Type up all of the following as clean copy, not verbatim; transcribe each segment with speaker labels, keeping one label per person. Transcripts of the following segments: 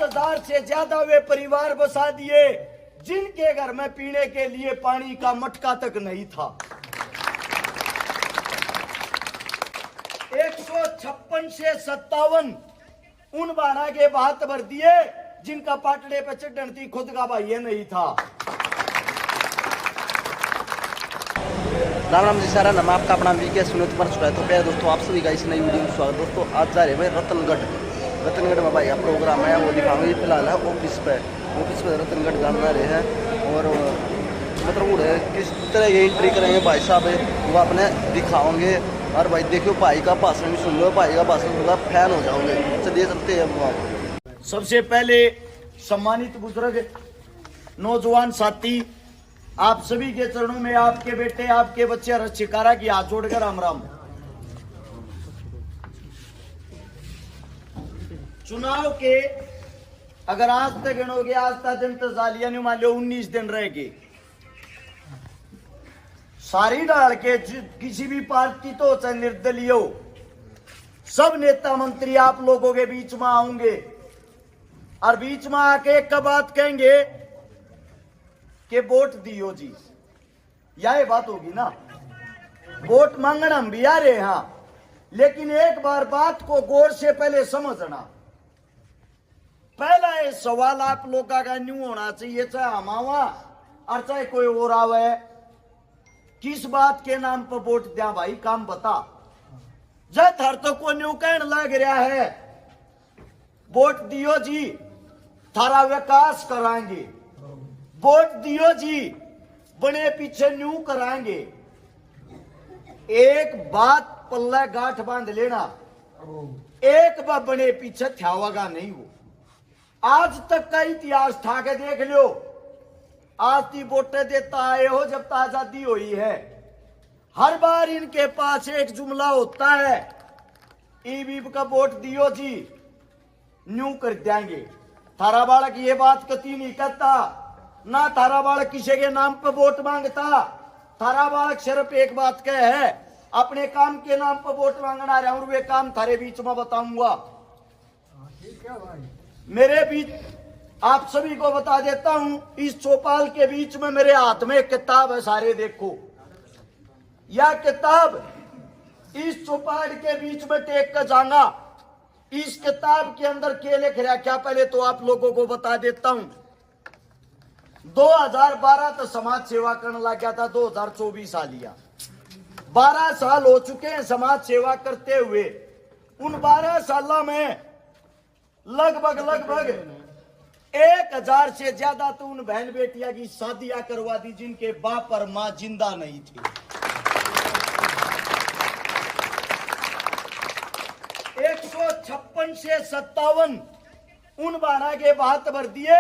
Speaker 1: 5,000 से ज्यादा वे परिवार बसा दिए जिनके घर में पीने के लिए पानी का मटका तक नहीं था। 156 से 57 उन बारह के बात भर दिए जिनका पाटड़े पे चढ़न थी खुद का भाई नहीं था।
Speaker 2: राम राम जी सारा नाम आपका अपना वीके सुनीत पर छुड़ा है। तो प्यारे दोस्तों, आप सभी का इस नई वीडियो में स्वागत। दोस्तों आज जा रहे भाई रतनगढ़ में भाई प्रोग्राम है, वो दिखाएंगे। फिलहाल है ऑफिस पे रतनगढ़ जाना रहे हैं और मतलब वो किस तरह ये एंट्री करेंगे भाई साहब, वो अपने दिखाओगे। और भाई देखियो भाई का भाषण भी सुन लो, भाई का भाषण सुनकर फैन हो जाओगे। चलिए चलते हैं।
Speaker 1: सबसे पहले सम्मानित बुजुर्ग नौजवान साथी, आप सभी के चरणों में आपके बेटे आपके बच्चे रचिकारा की हाथ जोड़कर राम राम। चुनाव के अगर आज तक गिनोगे, आज तक जनता जालिया ने मान लो 19 दिन रह गए, सारी डाल के किसी भी पार्टी तो चाहे निर्दलीय हो, सब नेता मंत्री आप लोगों के बीच में आऊंगे और बीच में आके एक बात कहेंगे कि वोट दियो जी। यह बात होगी ना, वोट मांगना हम भी आ रहे हैं, लेकिन एक बार बात को गौर से पहले समझना। पहला ये सवाल आप लोगों का न्यू होना चाहिए, चाहे हमारा और चाहे कोई और आवे, किस बात के नाम पर वोट दिया भाई, काम बता। जब थर तो को न्यू कहने लग रहा है वोट दियो जी थारा विकास कराएंगे, वोट दियो जी बने पीछे न्यू कराएंगे। एक बात पल्ला गांठ बांध लेना, एक बार बने पीछे थ्यावागा नहीं हो। आज तक का इतिहास ठा के देख लो, आज ती वोटे देता आए हो जब तक आजादी हुई है, हर बार इनके पास एक जुमला होता है, ईवीव का वोट दियो जी न्यू कर देंगे। थारा बालक ये बात कती नहीं करता, ना थारा बालक किसी के नाम पर वोट मांगता। थारा बालक सिर्फ एक बात कह है, अपने काम के नाम पर वोट मांगना रहा और वे काम थारे बीच में बताऊंगा। मेरे बीच आप सभी को बता देता हूं, इस चौपाल के बीच में मेरे हाथ में एक किताब है, सारे देखो। यह किताब इस चौपाल के बीच में टेक कर जाऊंगा। इस किताब के अंदर क्या लिख रहा, क्या पहले तो आप लोगों को बता देता हूं। 2012 तो समाज सेवा करने लग गया था, 2024 आ लिया, 12 साल हो चुके हैं समाज सेवा करते हुए। उन 12 सालों में लगभग 1000 से ज्यादा तो उन बहन बेटियां की शादियां करवा दी जिनके बाप और मां जिंदा नहीं थे। 156 से 57 उन बारह के बात भर दिए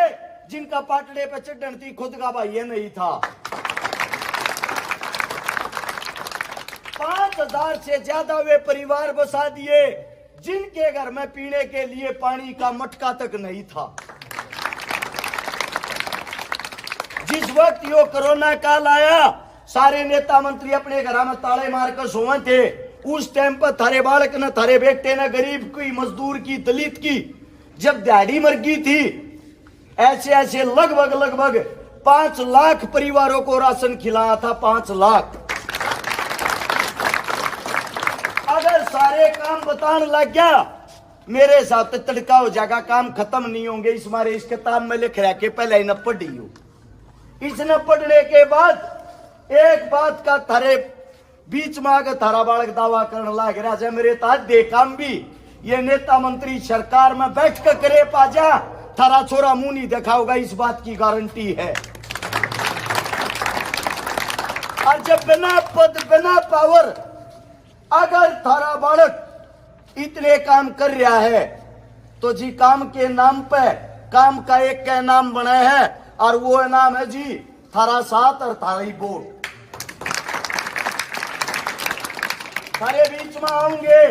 Speaker 1: जिनका पाटड़े पे चढ़न थी खुद का भाई नहीं था। 5,000 से ज्यादा वे परिवार बसा दिए जिनके घर में पीने के लिए पानी का मटका तक नहीं था। जिस वक्त यो कोरोना काल आया, सारे नेता मंत्री अपने घर में ताले मारकर सोए थे। उस टाइम पर थारे बालक न, थारे बेटे न, गरीब की, मजदूर की, दलित की जब दिहाड़ी मर गई थी, ऐसे लगभग 5 लाख परिवारों को राशन खिलाया था। 5 लाख। अगर सारे काम बताने लग गया, मेरे हिसाब से तड़का हो जाएगा, काम खत्म नहीं होंगे। इस मारे इस किताब में लिख रहा के पहले ही न पढ़ी हो। इसने पढ़ने के बाद एक बात का थारे बीच में आकर थारा बालक दावा करने लग रहा है, मेरे ताज दे काम भी ये नेता मंत्री सरकार में बैठ कर करे पाजा, थारा छोरा मुंह नहीं दिखाओगा, इस बात की गारंटी है। और जब बिना पद बिना पावर अगर थारा बालक इतने काम कर रहा है, तो जी काम के नाम पे काम का एक का नाम बना है और वो नाम है जी थारा साथ और थारी वोट। थारे बीच में आऊंगे,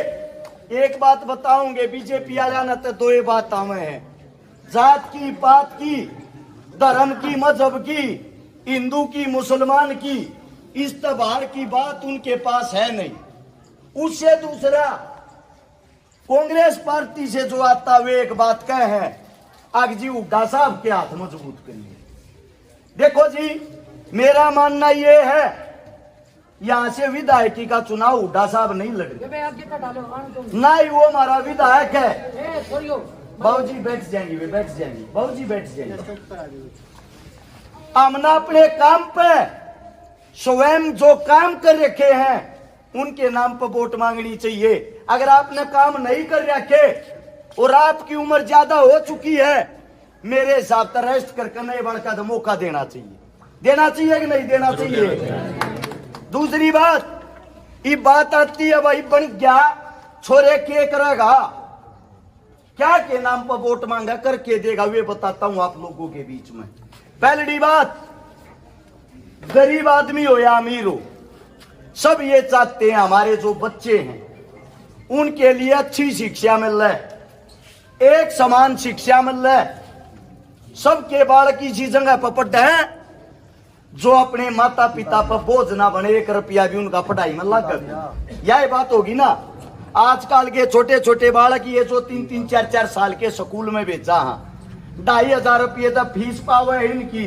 Speaker 1: एक बात बताऊंगे, बीजेपी आ जाना तो 2 बात हमें है, जात की, बात की, धर्म की, मजहब की, हिंदू की, मुसलमान की, इस तबार की बात उनके पास है नहीं। उससे दूसरा, कांग्रेस पार्टी से जो आता वे एक बात कह है, आग जी हुड्डा साहब के हाथ मजबूत करिए। देखो जी, मेरा मानना यह है, यहां से विधायकी का चुनाव हुड्डा साहब नहीं लड़ रहे, ना ही वो हमारा विधायक है। बाबूजी बैठ जाएंगे, वे बैठ जाएंगे, बाबूजी बैठ जाएंगे। हमने अपने काम पे स्वयं जो काम कर रखे हैं उनके नाम पर वोट मांगनी चाहिए। अगर आपने काम नहीं कर रखे और आपकी उम्र ज्यादा हो चुकी है, मेरे हिसाब से रेस्ट करके नए बड़का तो मौका देना चाहिए। देना चाहिए कि नहीं देना चाहिए? दूसरी बात, ये बात आती है भाई बन गया छोरे के करेगा, क्या के नाम पर वोट मांगा करके देगा, वे बताता हूं आप लोगों के बीच में। पहली बात, गरीब आदमी हो या अमीर हो, सब ये चाहते हैं हमारे जो बच्चे हैं उनके लिए अच्छी शिक्षा मिल रहा है, एक समान शिक्षा मिल रहा है। सबके बालक इसी जगह पर पढ़ते हैं जो अपने माता पिता पर बोझ ना बने, 1 रुपया भी उनका पढ़ाई में लग। यह बात होगी ना। आजकल के छोटे छोटे बालक ये जो 3-3, 4-4 साल के स्कूल में भेजा है, 2,500 रुपये तक फीस पावे इनकी,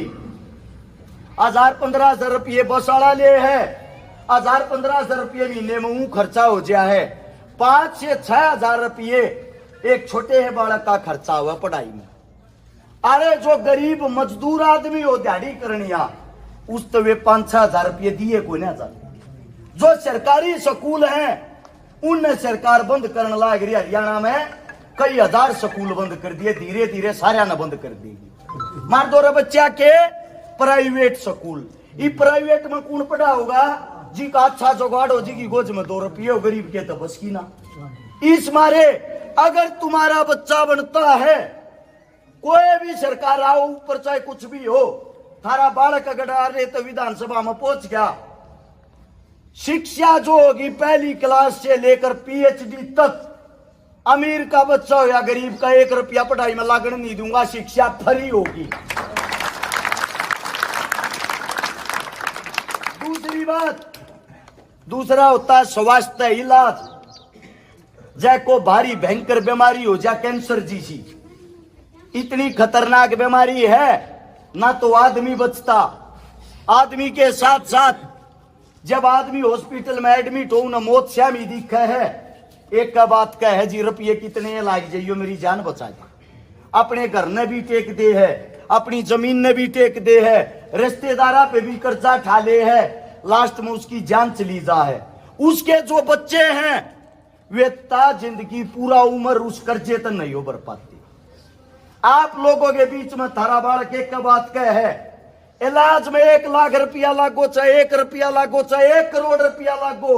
Speaker 1: 1,000-15,000 रुपये बस वाला ले है, 1,000-15,000 रुपये महीने में ऊ खर्चा हो गया है, 5 से 6,000 रुपये एक छोटे है बालक का खर्चा हुआ पढ़ाई में। अरे जो गरीब मजदूर आदमी हो दिहाड़ी करनिया, उस तो वे 5-6,000 रुपये दिए कोई ना जाते। जो सरकारी स्कूल हैं उनने सरकार बंद करने लग रही। हरियाणा में कई हजार स्कूल बंद कर दिए, धीरे धीरे सारे ने बंद कर देगी। मार दो रे बच्चा के प्राइवेट स्कूल, ये प्राइवेट में कौन पढ़ा होगा जी का अच्छा जुगाड़ हो जी की गोज में 2 रुपये हो, गरीब के तो बस की ना। इस मारे अगर तुम्हारा बच्चा बनता है, कोई भी सरकार आओ ऊपर चाहे कुछ भी हो, थारा बालक अगर आ रहे तो विधानसभा में पहुंच गया, शिक्षा जो होगी पहली क्लास से लेकर PhD तक, अमीर का बच्चा हो या गरीब का 1 रुपया पढ़ाई में लागण नहीं दूंगा, शिक्षा फ्री होगी। दूसरी बात, दूसरा होता है स्वास्थ्य इलाज। जै को भारी भयंकर बीमारी हो जा, कैंसर जैसी इतनी खतरनाक बीमारी है, ना तो आदमी बचता, आदमी के साथ साथ जब आदमी हॉस्पिटल में एडमिट हो ना मौत श्याम ही दिखा है, एक का बात कह है जी रुपये कितने लाग जाइयो मेरी जान बचा दे। अपने घर ने भी टेक दे है, अपनी जमीन ने भी टेक दे है, रिश्तेदारा पे भी कर्जा ठा ले है, लास्ट में उसकी जान चली जा है। उसके जो बच्चे हैं वे ता जिंदगी पूरा उम्र उस कर्जे तक नहीं उबर पाते। आप लोगों के बीच में थारा बालक एक का बात कह है, इलाज में 1 लाख रुपया लागो, चाहे 1 रुपया लागो, चाहे 1 करोड़ रुपया लागो,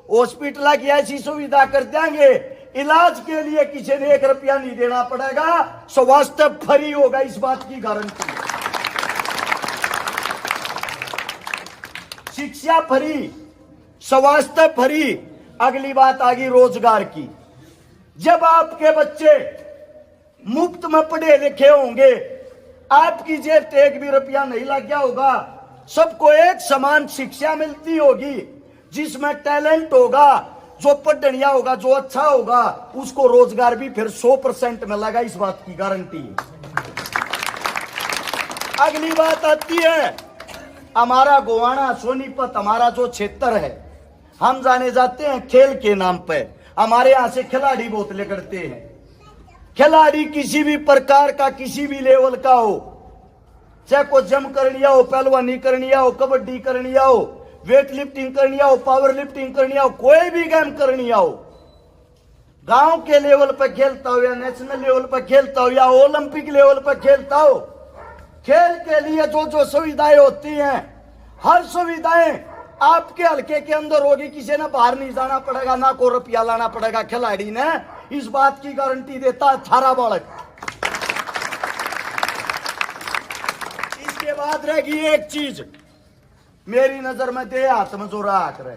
Speaker 1: हॉस्पिटल की ऐसी सुविधा कर देंगे, इलाज के लिए किसी ने 1 रुपया नहीं देना पड़ेगा, स्वास्थ्य फ्री होगा, इस बात की गारंटी। शिक्षा फ्री, स्वास्थ्य फ्री। अगली बात आ गई रोजगार की। जब आपके बच्चे मुफ्त में पढ़े लिखे होंगे, आपकी जेब से 1 भी रुपया नहीं लग गया होगा, सबको एक समान शिक्षा मिलती होगी, जिसमें टैलेंट होगा, जो पढ़निया होगा, जो अच्छा होगा, उसको रोजगार भी फिर 100% मिलेगा, इस बात की गारंटी है। अगली बात आती है, हमारा गोवाना सोनीपत हमारा जो क्षेत्र है, हम जाने जाते हैं खेल के नाम पे, हमारे यहां से खिलाड़ी बहुत करते हैं। खिलाड़ी किसी भी प्रकार का, किसी भी लेवल का हो, चाहे को जम करनिया हो, पहलवानी करनिया हो, कबड्डी करनिया हो, वेट लिफ्टिंग करनिया हो, पावर लिफ्टिंग करनिया हो, कोई भी गेम करनिया हो, गांव के लेवल पर खेलता हो या नेशनल लेवल पर खेलता हो या ओलंपिक लेवल पर खेलता हो, खेल के लिए जो जो सुविधाएं होती हैं, हर सुविधाएं आपके हल्के के अंदर होगी। किसी ने बाहर नहीं जाना पड़ेगा, ना को रुपया लाना पड़ेगा, खिलाड़ी ने इस बात की गारंटी देता है थारा बालक। इसके बाद रहेगी एक चीज मेरी नजर में दे हाथ में जो रहा करे,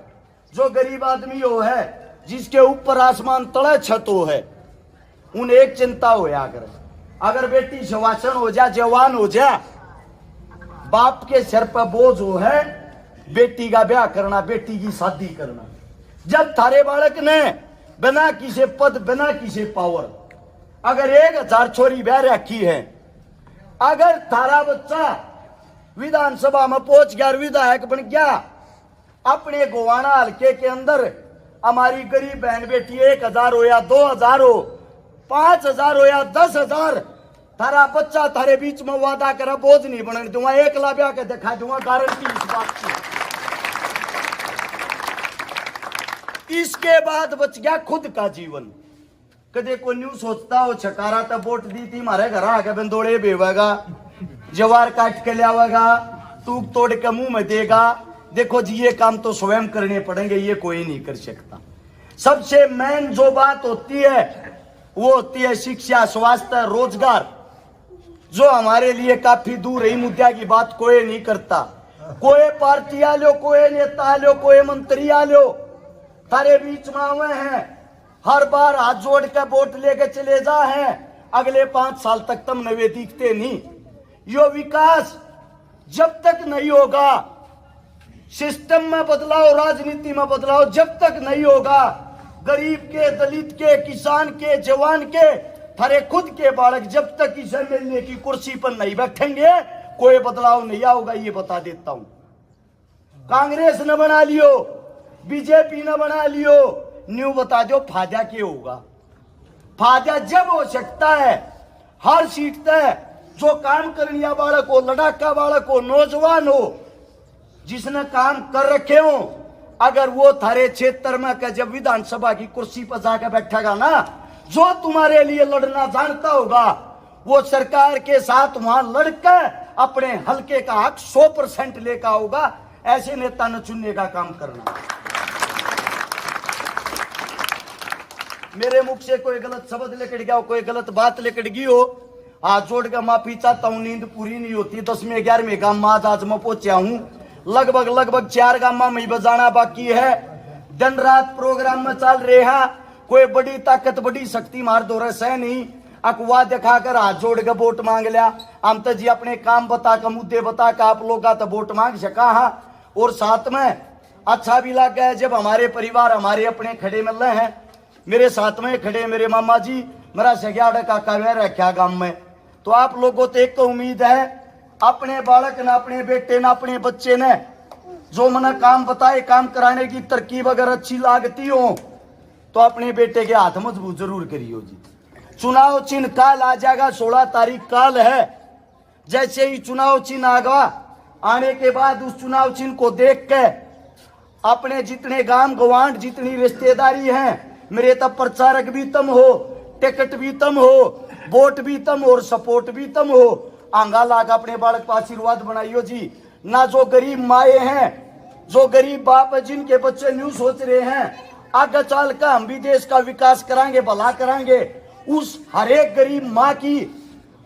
Speaker 1: जो गरीब आदमी हो है, जिसके ऊपर आसमान तले छत हो है, उन एक चिंता हो या करे, अगर बेटी जवान हो जा, जवान हो जा, बाप के सिर पर बोझ हो है बेटी का ब्याह करना, बेटी की शादी करना। जब थारे बालक ने बिना किसी पद, बिना किसी पावर, अगर 1000 छोरी बह रखी है, अगर थारा बच्चा विधानसभा में पहुंच गया, विधायक बन गया, अपने गोवाना हल्के के अंदर हमारी गरीब बहन बेटी 1000 हो या 2000 हो, 5000 हो या 10,000, थारा बच्चा थारे बीच में वादा करा बोझ नहीं बनने दूंगा, 1 लाख ब्याह के दिखा दूंगा, गारंटी इस बात की। इसके बाद बच गया खुद का जीवन। कदे को न्यू सोचता हो छकारा तब वोट दी थी, हमारे घर आके बंदोड़े बेवेगा, जवार काट के लियावेगा, टूक तोड़ के मुंह में देगा। देखो जी, ये काम तो स्वयं करने पड़ेंगे, ये कोई नहीं कर सकता। सबसे मेन जो बात होती है वो होती है शिक्षा, स्वास्थ्य, रोजगार, जो हमारे लिए काफी दूर है। मुद्दा की बात कोई नहीं करता। कोई पार्टी आ लो, कोई नेता आ लो, कोई मंत्री आ लो, थारे बीच में आवे हैं, हर बार हाथ जोड़ के वोट लेके चले जा हैं, अगले 5 साल तक तुम नवे दिखते नहीं। यो विकास जब तक नहीं होगा, सिस्टम में बदलाव, राजनीति में बदलाव जब तक नहीं होगा, गरीब के, दलित के, किसान के, जवान के, थारे खुद के बालक जब तक इसे मिलने की कुर्सी पर नहीं बैठेंगे, कोई बदलाव नहीं आएगा, ये बता देता हूं। कांग्रेस ने बना लियो, बीजेपी ने बना लियो, न्यू बता दो फायदा क्या होगा। फायदा जब हो सकता है हर सीट तय जो काम करनिया बालक हो, लड़ाका बालक हो, नौजवान हो, जिसने काम कर रखे हो, अगर वो थारे क्षेत्र में का जब विधानसभा की कुर्सी पर जाकर बैठेगा ना, जो तुम्हारे लिए लड़ना जानता होगा, वो सरकार के साथ वहां लड़कर अपने हल्के का हक 100% लेकर होगा। ऐसे नेता न चुनने का काम करना। मेरे मुख से कोई गलत शब्द लेकर गया हो, कोई गलत बात लेकर गई हो, हाथ जोड़ कर माफी चाहता हूं। नींद पूरी नहीं होती। 10वें 11वें गांव में आज मैं पहुंचा हूं। लगभग 4 गांव में बजाना बाकी है। दिन रात प्रोग्राम में चल रहे हैं। कोई बड़ी ताकत, बड़ी शक्ति मार दो रहे है नहीं। अखवा दिखाकर हाथ जोड़ कर वोट मांग लिया। हम तो जी अपने काम बता कर, मुद्दे बता कर आप लोग का तो वोट मांग सका है। और साथ में अच्छा भी लग गया जब हमारे परिवार, हमारे अपने खड़े मिल रहे हैं। मेरे साथ में खड़े मेरे मामा जी, मेरा सग्याड़ा काका वह रखा गांव में। तो आप लोगों को एक उम्मीद है, अपने बालक ने, अपने बेटे ने, अपने बच्चे ने जो मना काम बताए, काम कराने की तरकीब अगर अच्छी लागती हो तो अपने बेटे के हाथ मजबूत जरूर करियो जी। चुनाव चिन्ह काल आ जाएगा, 16 तारीख काल है। जैसे ही चुनाव चिन्ह आगा, आने के बाद उस चुनाव चिन्ह को देख के अपने जितने गांव गवांड, जितनी रिश्तेदारी है, मेरे तब प्रचारक भी तम हो, टिकट भी तम हो, वोट भी तम और सपोर्ट भी तम हो। आंगा लागा अपने बालक पर आशीर्वाद बनाइयो जी। ना जो गरीब माए हैं, जो गरीब बाप है, जिनके बच्चे न्यू सोच रहे हैं आगे चल कर हम भी देश का विकास कराएंगे, भला कराएंगे, उस हरेक गरीब माँ की,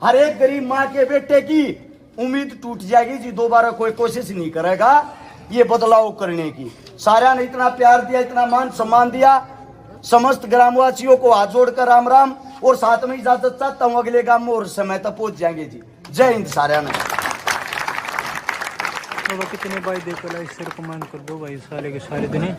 Speaker 1: हरेक गरीब माँ के बेटे की उम्मीद टूट जाएगी जी। दोबारा कोई कोशिश नहीं करेगा ये बदलाव करने की। सारा ने इतना प्यार दिया, इतना मान सम्मान दिया। समस्त ग्रामवासियों को हाथ जोड़कर राम राम, और साथ में इजाजत चाहता हूं। अगले गांव में और समय तक पहुंच जाएंगे जी। जय हिंद सारा ने।
Speaker 3: तो कितने भाई देखो, लाइक शेयर कमेंट कर दो भाई, सारे के सारे दिन।